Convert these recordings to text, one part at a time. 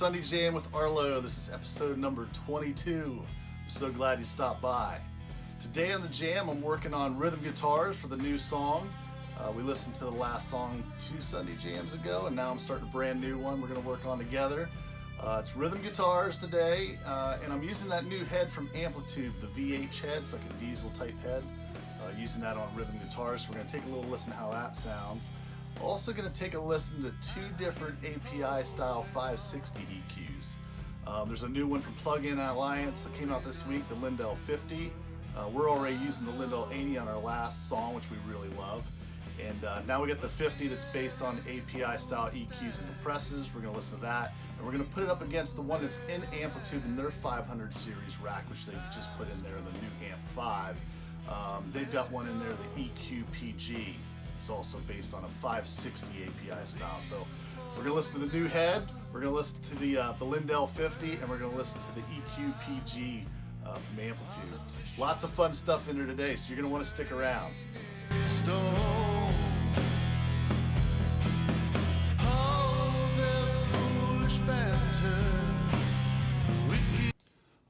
Sunday Jam with Arlo. This is episode number 22. I'm so glad you stopped by. Today on the Jam, I'm working on rhythm guitars for the new song. We listened to the last song 2 Sunday Jams ago, and now I'm starting a brand new one we're going to work on together. It's rhythm guitars today, and I'm using that new head from Amplitube, the VH head. It's like a diesel type head. Using that on rhythm guitars. So we're going to take a little listen to how that sounds. Also going to take a listen to 2 different API style 560 EQs. There's a new one from Plugin Alliance that came out this week, the Lindell 50. We're already using the Lindell 80 on our last song, which we really love. And now we got the 50 that's based on API style EQs and compressors. We're going to listen to that. And we're going to put it up against the one that's in Amplitube in their 500 series rack, which they just put in there, the new Amp 5. They've got one in there, the EQ-PG. It's also based on a 560 API style. So we're going to listen to the new head, we're going to listen to the Lindell 50, and we're going to listen to the EQ-PG from Amplitude. Lots of fun stuff in there today, so you're going to want to stick around.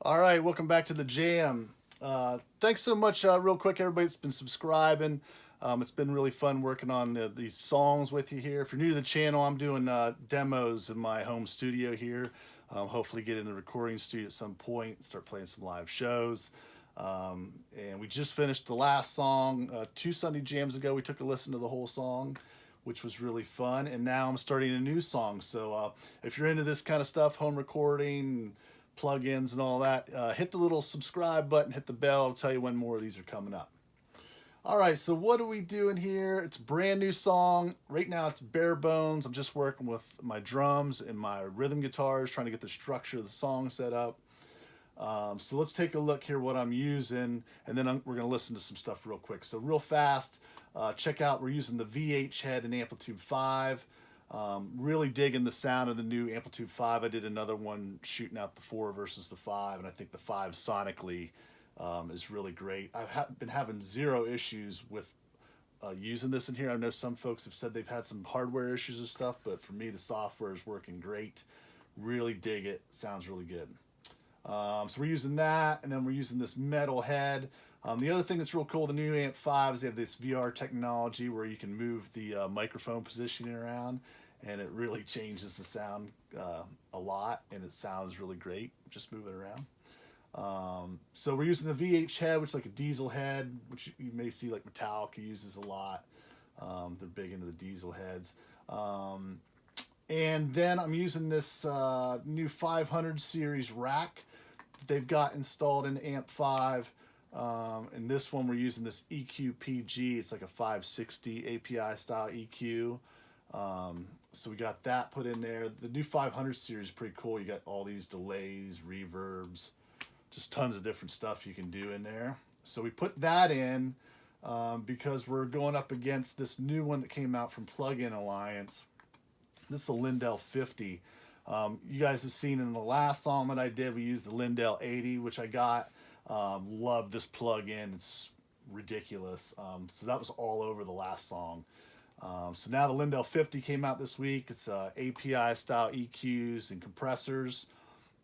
All right, welcome back to the Jam. Thanks so much, real quick, everybody that's been subscribing. It's been really fun working on these songs with you here. If you're new to the channel, I'm doing demos in my home studio here. Hopefully get in the recording studio at some point and start playing some live shows. And we just finished the last song 2 Sunday Jams ago. We took a listen to the whole song, which was really fun. And now I'm starting a new song. So if you're into this kind of stuff, home recording, plugins and all that, hit the little subscribe button, hit the bell. I'll tell you when more of these are coming up. All right, so what are we doing here? It's a brand new song. Right now it's bare bones. I'm just working with my drums and my rhythm guitars, trying to get the structure of the song set up. So let's take a look here what I'm using, and then we're going to listen to some stuff real quick. So real fast, check out, we're using the VH head in Amplitude 5. Really digging the sound of the new Amplitude 5. I did another one shooting out the 4 versus the 5, and I think the 5 sonically is really great. I've been having 0 issues with using this in here. I know some folks have said they've had some hardware issues and stuff, but for me the software is working great. Really dig it. Sounds really good. So we're using that, and then we're using this metal head. The other thing that's real cool, the new Amp 5, is they have this VR technology where you can move the microphone positioning around, and it really changes the sound a lot, and it sounds really great. Just move it around. So we're using the VH head, which is like a diesel head, which you may see like Metallica uses a lot. They're big into the diesel heads. And then I'm using this new 500 series rack that they've got installed in Amp 5. And this one we're using this EQ-PG. It's like a 560 API style EQ. So we got that put in there. The new 500 series is pretty cool. You got all these delays, reverbs, just tons of different stuff you can do in there. So we put that in because we're going up against this new one that came out from Plugin Alliance. This is the Lindell 50. You guys have seen in the last song that I did, we used the Lindell 80, which I got. Love this plug-in. It's ridiculous. So that was all over the last song. So now the Lindell 50 came out this week. It's API style EQs and compressors.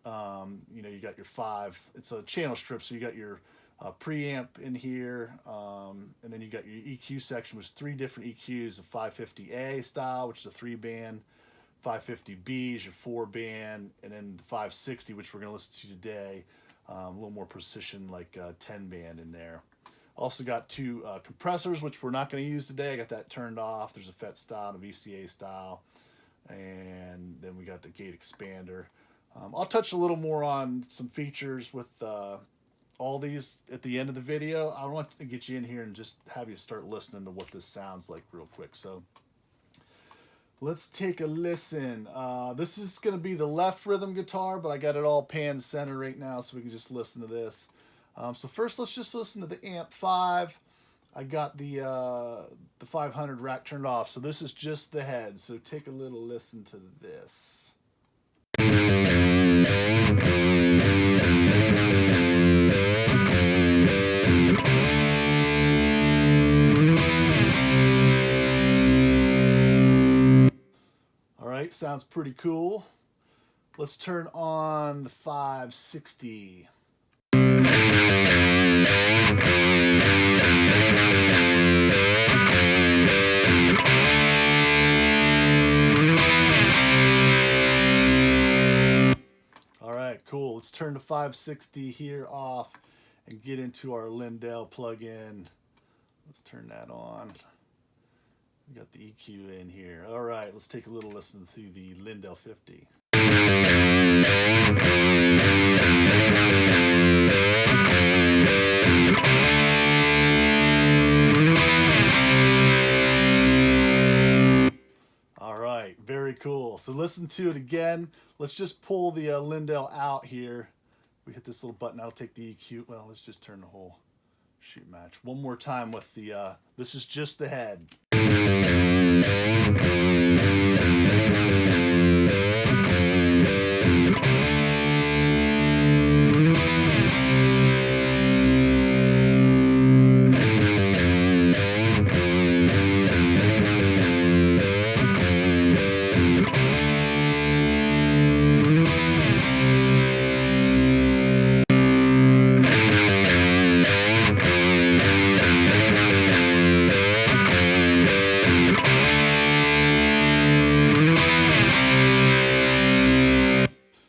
You got your 5. It's a channel strip, so you got your preamp in here, and then you got your EQ section, which is 3 different EQs: the 550A style, which is a 3-band, 550B is your 4-band, and then the 560, which we're going to listen to today, a little more precision, like 10-band in there. Also got 2 compressors, which we're not going to use today. I got that turned off. There's a FET style and a VCA style, and then we got the gate expander. I'll touch a little more on some features with all these at the end of the video. I want to get you in here and just have you start listening to what this sounds like real quick. So let's take a listen. This is going to be the left rhythm guitar, but I got it all pan center right now, so we can just listen to this. So first, let's just listen to the Amp 5. I got the 500 rack turned off, so this is just the head. So take a little listen to this. All right, sounds pretty cool. Let's turn on the 560. All right, cool. Let's turn the 560 here off and get into our Lindell plugin. Let's turn that on. We got the EQ in here. All right, let's take a little listen to the Lindell 50. All right, very cool. So listen to it again. Let's just pull the Lindell out here. We hit this little button, that'll take the EQ. Well, let's just turn the whole shoot match. One more time with the, this is just the head.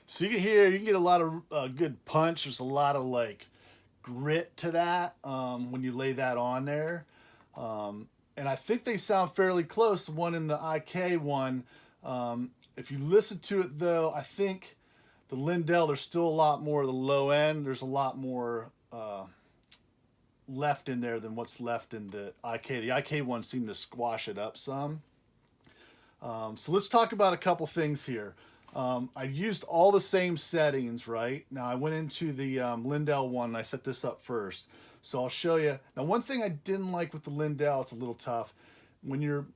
So you can hear, you can get a lot of good punch. There's a lot of like grit to that when you lay that on there. And I think they sound fairly close. The one in the IK one. If you listen to it though, I think the Lindell, there's still a lot more of the low end. There's a lot more left in there than what's left in the IK. The IK one seemed to squash it up some. So let's talk about a couple things here. I used all the same settings, right? Now I went into the Lindell one and I set this up first. So I'll show you. Now one thing I didn't like with the Lindell, it's a little tough. When you're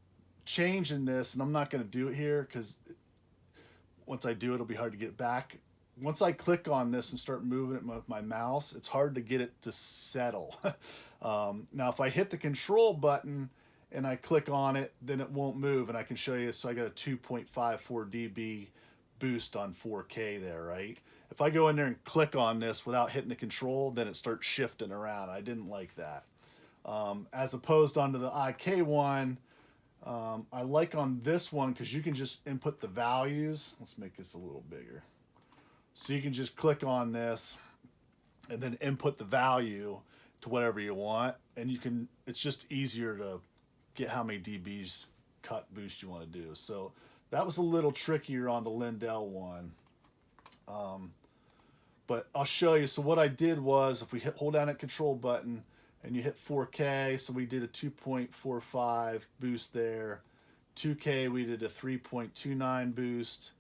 changing this, and I'm not going to do it here because once I do it, it'll be hard to get back. Once I click on this and start moving it with my mouse, it's hard to get it to settle. Now if I hit the control button and I click on it, then it won't move, and I can show you. So I got a 2.54 dB boost on 4K there, right? If I go in there and click on this without hitting the control, then it starts shifting around. I didn't like that. As opposed onto the IK one, I like on this one because you can just input the values. Let's make this a little bigger. So you can just click on this and then input the value to whatever you want, and you can, it's just easier to get how many dBs cut boost you want to do. So that was a little trickier on the Lindell one. But I'll show you. So what I did was, if we hold down that control button and you hit 4K, so we did a 2.45 boost there. 2K, we did a 3.29 boost.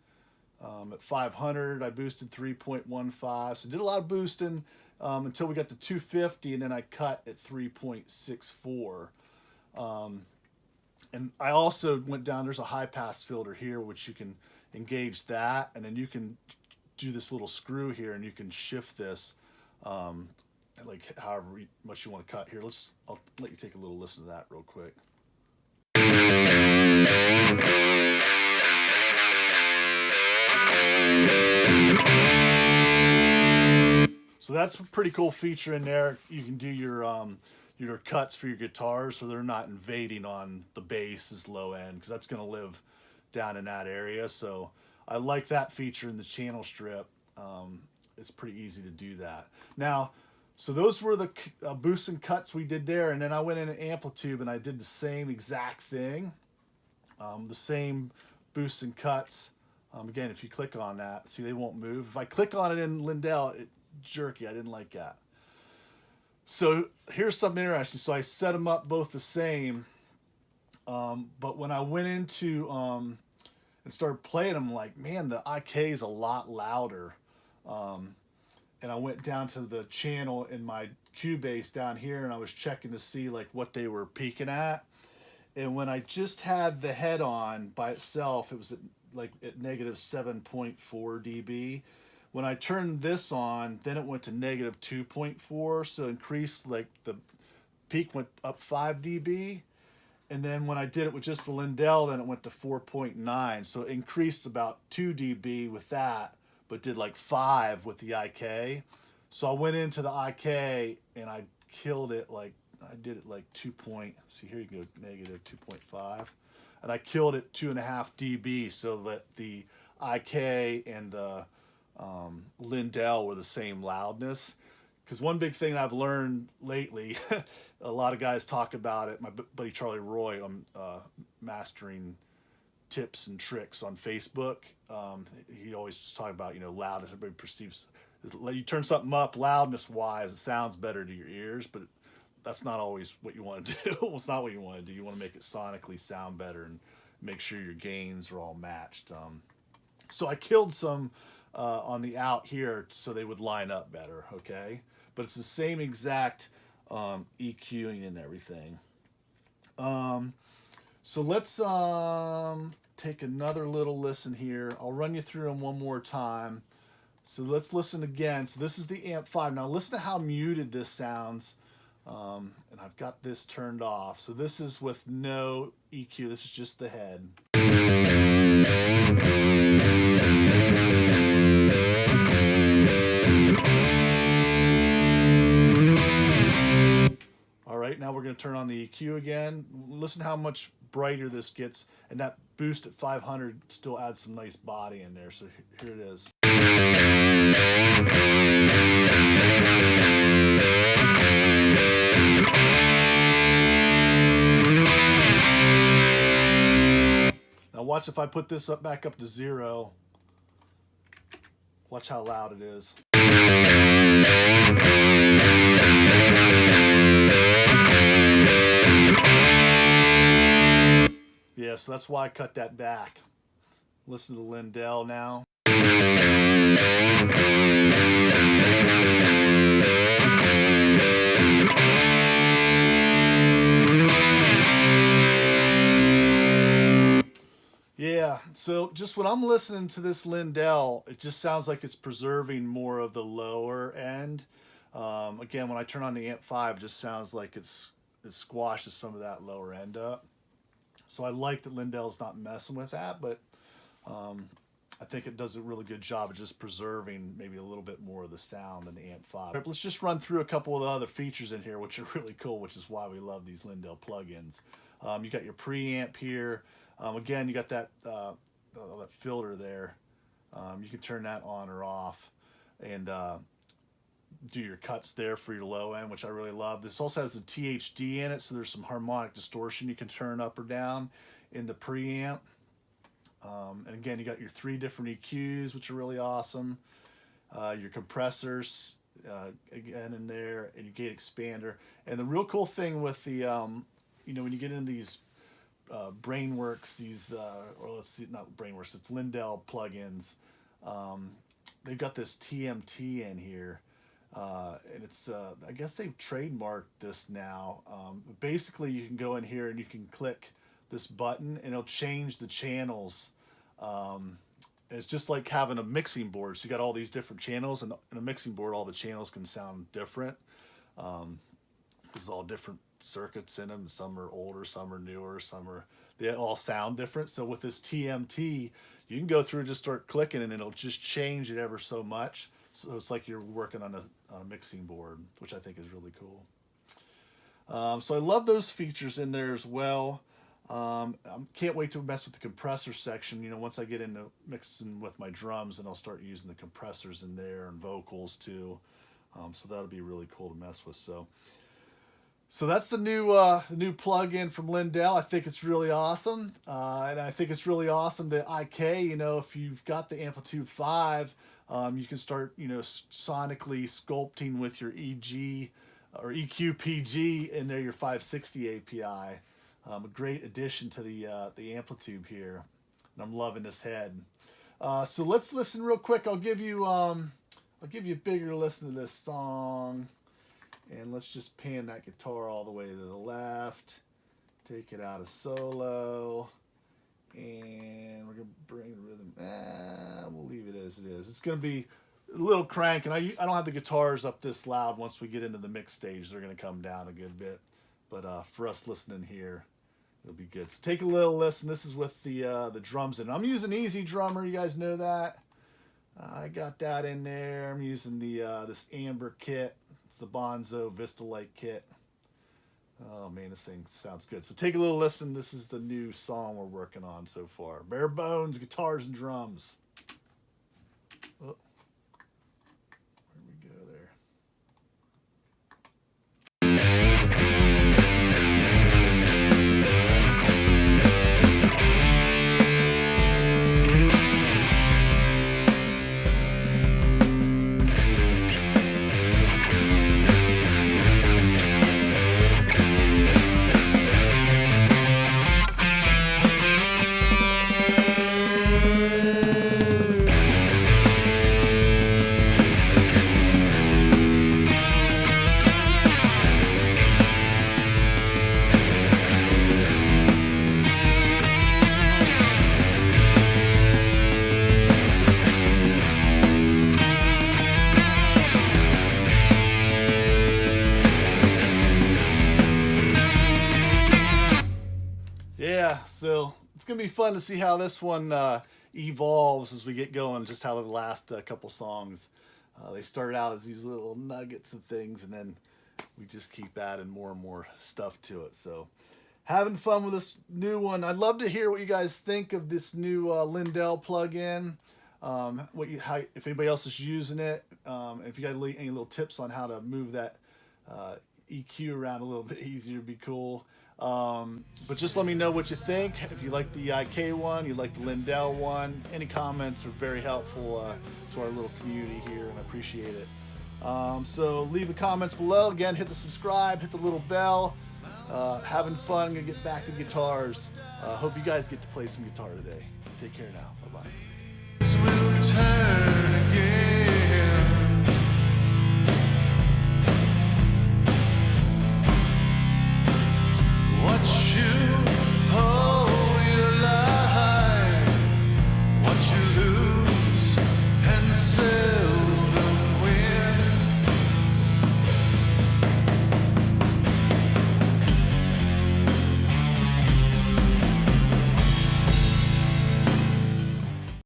At 500, I boosted 3.15. So did a lot of boosting until we got to 250, and then I cut at 3.64. And I also went down, there's a high pass filter here, which you can engage that, and then you can do this little screw here and you can shift this like however much you want to cut here. I'll let you take a little listen to that real quick. So that's a pretty cool feature in there. You can do your cuts for your guitars so they're not invading on the bass's low end, because that's going to live down in that area. So I like that feature in the channel strip. It's pretty easy to do that. Now, so those were the boosts and cuts we did there, and then I went into Amplitube and I did the same exact thing, the same boosts and cuts. Again, if you click on that, see, they won't move. If I click on it in Lindell, it's jerky. I didn't like that. So here's something interesting. So I set them up both the same, but when I went into and started playing them, like, man, the IK is a lot louder. And I went down to the channel in my Cubase down here, and I was checking to see like what they were peaking at. And when I just had the head on by itself, it was at negative 7.4 dB. When I turned this on, then it went to negative 2.4, so increased, like the peak went up 5 dB. And then when I did it with just the Lindell, then it went to 4.9, so it increased about 2 dB with that. but did like 5 with the IK. So I went into the IK and I killed it like, I did it like 2 point, see here you go, negative 2.5. And I killed it 2.5 dB so that the IK and the Lindell were the same loudness. Because one big thing I've learned lately, a lot of guys talk about it. My buddy Charlie Roy, I'm mastering tips and tricks on Facebook. He always talks about, you know, loudness. Everybody perceives, you turn something up loudness wise, it sounds better to your ears, but that's not always what you want to do. It's not what you want to do. You want to make it sonically sound better and make sure your gains are all matched. So I killed some on the out here so they would line up better, okay? But it's the same exact EQing and everything. So let's take another little listen here. I'll run you through them one more time. So let's listen again. So this is the Amp 5. Now listen to how muted this sounds. And I've got this turned off. So this is with no EQ. This is just the head. All right, now we're going to turn on the EQ again. Listen how much brighter this gets, and that boost at 500 still adds some nice body in there. So here it is. Now watch if I put this back up to 0. Watch how loud it is. Yeah, so that's why I cut that back. Listen to Lindell now. Yeah, so just when I'm listening to this Lindell, it just sounds like it's preserving more of the lower end. Again, when I turn on the Amp 5, it just sounds like it squashes some of that lower end up. So I like that Lindell's not messing with that, but I think it does a really good job of just preserving maybe a little bit more of the sound than the Amp 5. Right, let's just run through a couple of the other features in here, which are really cool, which is why we love these Lindell plugins. You got your preamp here. Again, you got that filter there. You can turn that on or off and do your cuts there for your low end, which I really love. This also has the THD in it, so there's some harmonic distortion you can turn up or down in the preamp. And again, you got your 3 different EQs, which are really awesome. Your compressors, again, in there, and your gate expander. And the real cool thing with the, you know, when you get into these Brainworks, these, or let's see, not Brainworks, it's Lindell plugins. They've got this TMT in here. And it's, I guess they've trademarked this now. Basically, you can go in here and you can click this button and it'll change the channels. It's just like having a mixing board. So you got all these different channels, and in a mixing board, all the channels can sound different. There's all different circuits in them. Some are older, some are newer, they all sound different. So with this TMT, you can go through and just start clicking and it'll just change it ever so much. So it's like you're working on a mixing board, which I think is really cool. So I love those features in there as well. Can't wait to mess with the compressor section. You know, once I get into mixing with my drums, and I'll start using the compressors in there and vocals too. So that'll be really cool to mess with. So that's the new plug-in from Lindell. I think it's really awesome, and I think it's really awesome that IK. You know, if you've got the Amplitube 5, you can start, you know, sonically sculpting with your EG or EQ-PG in there, your 560 API. A great addition to the Amplitube here, and I'm loving this head. So let's listen real quick. I'll give you a bigger listen to this song, and let's just pan that guitar all the way to the left. Take it out of solo, and we're gonna bring the rhythm. We'll leave it as it is. It's gonna be a little crank, and I don't have the guitars up this loud. Once we get into the mix stage, they're gonna come down a good bit. But for us listening here, it'll be good. So take a little listen. This is with the drums in. I'm using Easy Drummer. You guys know that. I got that in there. I'm using the this amber kit. It's the Bonzo Vista Light kit. Oh man, this thing sounds good. So take a little listen. This is the new song we're working on so far. Bare bones, guitars and drums. Oh, where we go there. Yeah, so it's going to be fun to see how this one evolves as we get going, just how the last couple songs, they started out as these little nuggets of things, and then we just keep adding more and more stuff to it. So having fun with this new one. I'd love to hear what you guys think of this new Lindell plugin, if anybody else is using it, if you got any little tips on how to move that EQ around a little bit easier, would be cool. But just let me know what you think. If you like the IK one, you like the Lindell one, any comments are very helpful to our little community here, and I appreciate it. So leave the comments below. Again, hit the subscribe, hit the little bell. Having fun, gonna get back to guitars. Hope you guys get to play some guitar today. Take care now. Bye-bye.